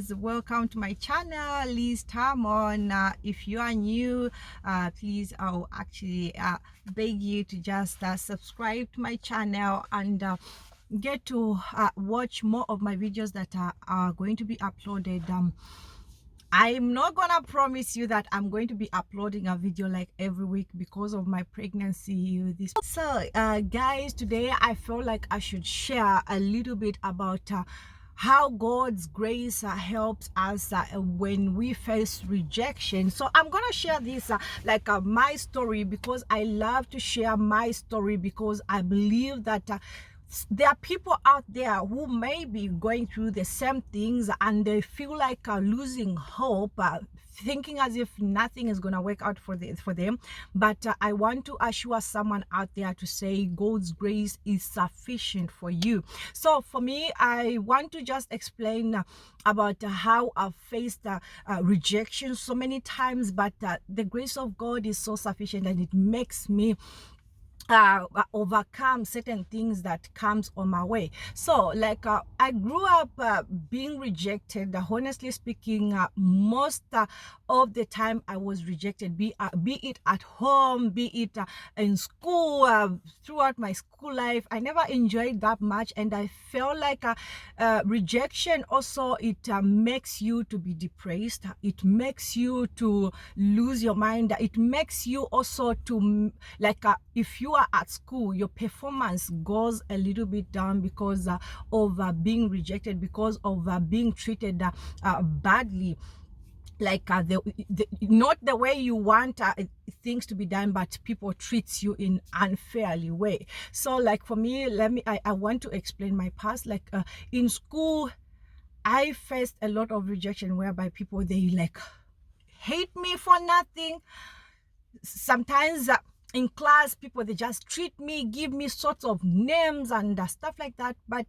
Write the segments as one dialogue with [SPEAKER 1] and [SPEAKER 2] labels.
[SPEAKER 1] guys, welcome to my channel, Liz Tamon. If you are new, please I'll actually beg you to just subscribe to my channel and get to watch more of my videos that are going to be uploaded. I'm not gonna promise you that I'm going to be uploading a video like every week because of my pregnancy with this. So guys, today I felt like I should share a little bit about how God's grace helps us when we face rejection. So I'm gonna share this my story, because I love to share my story, because I believe that there are people out there who may be going through the same things and they feel like losing hope, thinking as if nothing is going to work out for them. But I want to assure someone out there to say God's grace is sufficient for you. So for me, I want to just explain about how I've faced rejection so many times, but the grace of God is so sufficient, and it makes me overcome certain things that comes on my way. So I grew up being rejected. Honestly speaking, most of the time I was rejected, be it at home, be it in school. Throughout my school life, I never enjoyed that much, and I felt like rejection also, it makes you to be depressed, it makes you to lose your mind, it makes you also to if you are at school, your performance goes a little bit down because of being rejected, because of being treated badly, not the way you want things to be done, but people treats you in unfairly way. So for me, I want to explain my past. In school, I faced a lot of rejection, whereby people, they hate me for nothing. Sometimes in class, people, they just treat me, give me sorts of names and stuff like that. But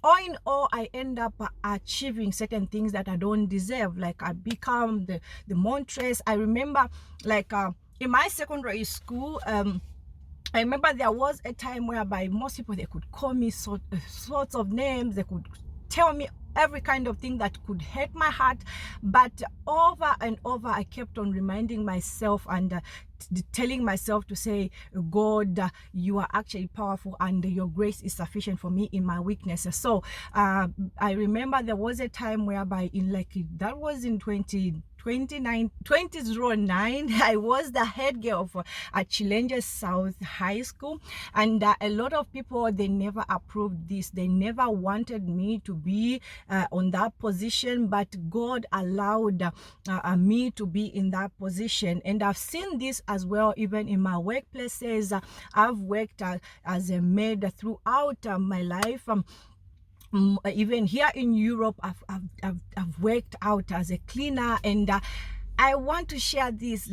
[SPEAKER 1] all in all, I end up achieving certain things that I don't deserve. I become the Montress. I remember in my secondary school, I remember there was a time whereby most people, they could call me sorts of names, they could tell me every kind of thing that could hurt my heart. But over and over, I kept on reminding myself and telling myself to say, God, you are actually powerful, and your grace is sufficient for me in my weaknesses. So I remember there was a time whereby that was in 2009, I was the head girl for Chilenge South High School, and a lot of people, they never approved this. They never wanted me to be on that position, but God allowed me to be in that position. And I've seen this as well even in my workplaces. I've worked as a maid throughout my life. Even here in Europe, I've worked out as a cleaner. And I want to share this.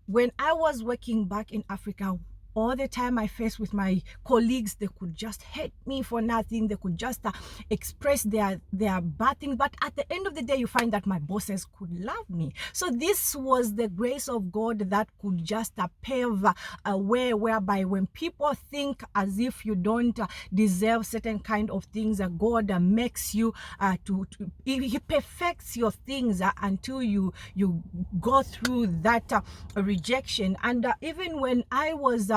[SPEAKER 1] When I was working back in Africa, all the time I faced with my colleagues, they could just hate me for nothing. They could just express their bad things. But at the end of the day, you find that my bosses could love me. So this was the grace of God that could just pave a way whereby when people think as if you don't deserve certain kind of things, God makes you He perfects your things until you go through that rejection. And even when I was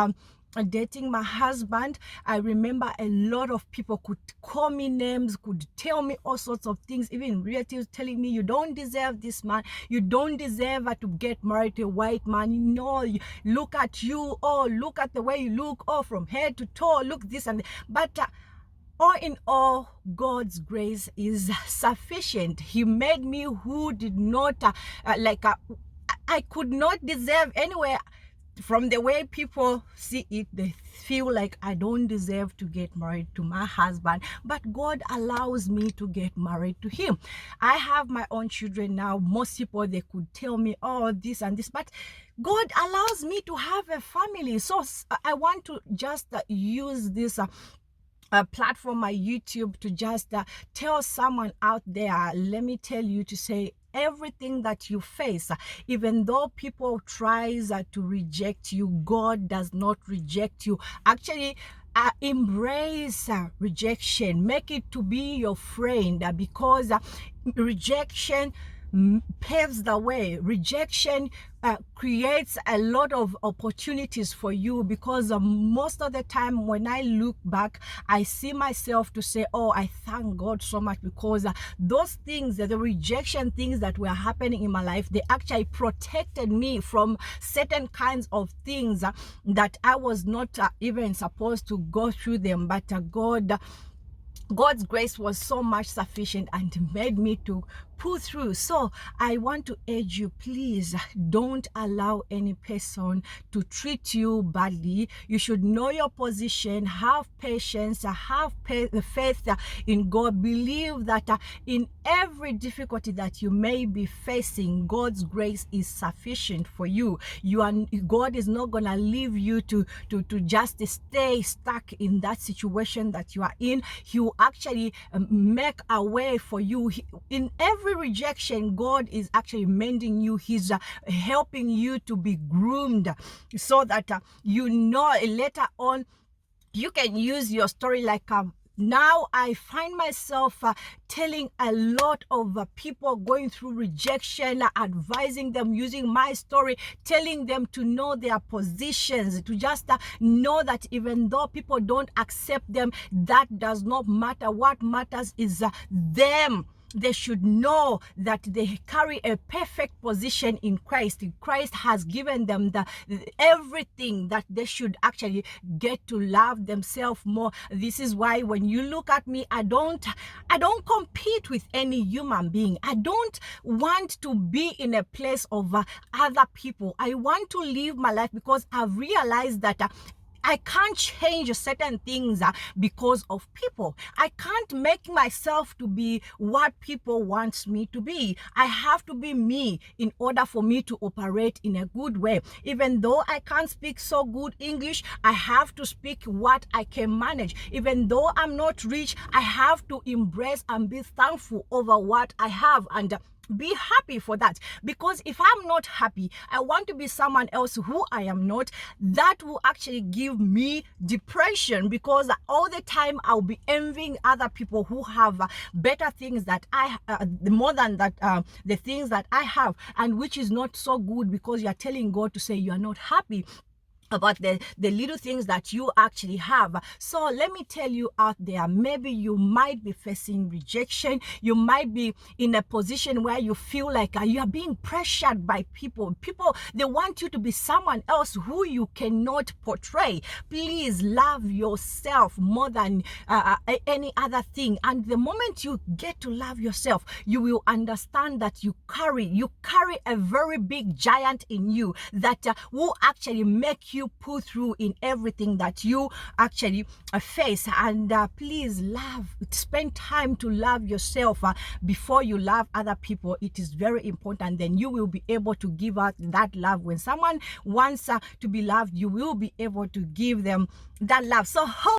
[SPEAKER 1] dating my husband, I remember a lot of people could call me names, could tell me all sorts of things, even relatives telling me, you don't deserve this man, you don't deserve to get married to a white man, look at you, oh, look at the way you look, oh, from head to toe, look this and that. But all in all, God's grace is sufficient. He made me who did not I could not deserve anywhere. From the way people see it, they feel like I don't deserve to get married to my husband, but God allows me to get married to him. I have my own children now. Most people, they could tell me, oh, this and this, but God allows me to have a family. So I want to just use this platform, my YouTube, to just tell someone out there, let me tell you, to say everything that you face, even though people tries to reject you, God does not reject you. Actually, embrace rejection. Make it to be your friend, because rejection paves the way. Rejection creates a lot of opportunities for you, because most of the time when I look back, I see myself to say, oh, I thank God so much, because those things, the rejection things that were happening in my life, they actually protected me from certain kinds of things that I was not even supposed to go through them. But God's grace was so much sufficient and made me to pull through. So I want to urge you, please don't allow any person to treat you badly. You should know your position, have patience, have faith in God. Believe that in every difficulty that you may be facing, God's grace is sufficient for you. God is not gonna leave you to just stay stuck in that situation that you are in. He will actually make a way for you. In every rejection, God is actually mending you. He's helping you to be groomed, so that later on you can use your story like now I find myself telling a lot of people going through rejection, advising them, using my story, telling them to know their positions, to just know that even though people don't accept them, that does not matter. What matters is them. They should know that they carry a perfect position in Christ. Christ has given them everything that they should actually get to love themselves more. This is why when you look at me, I don't compete with any human being. I don't want to be in a place of other people. I want to live my life, because I've realized that I can't change certain things because of people. I can't make myself to be what people want me to be. I have to be me in order for me to operate in a good way. Even though I can't speak so good English, I have to speak what I can manage. Even though I'm not rich, I have to embrace and be thankful over what I have, and be happy for that. Because if I'm not happy, I want to be someone else who I am not, that will actually give me depression, because all the time I'll be envying other people who have better things that more than that, the things that I have, and which is not so good, because you're telling God to say you are not happy about the little things that you actually have. So let me tell you out there, maybe you might be facing rejection. You might be in a position where you feel like you are being pressured by people. They want you to be someone else who you cannot portray. Please love yourself more than any other thing. And the moment you get to love yourself, you will understand that you carry a very big giant in you that will actually make you pull through in everything that you actually face. And please spend time to love yourself before you love other people. It is very important. Then you will be able to give out that love. When someone wants to be loved, you will be able to give them that love. So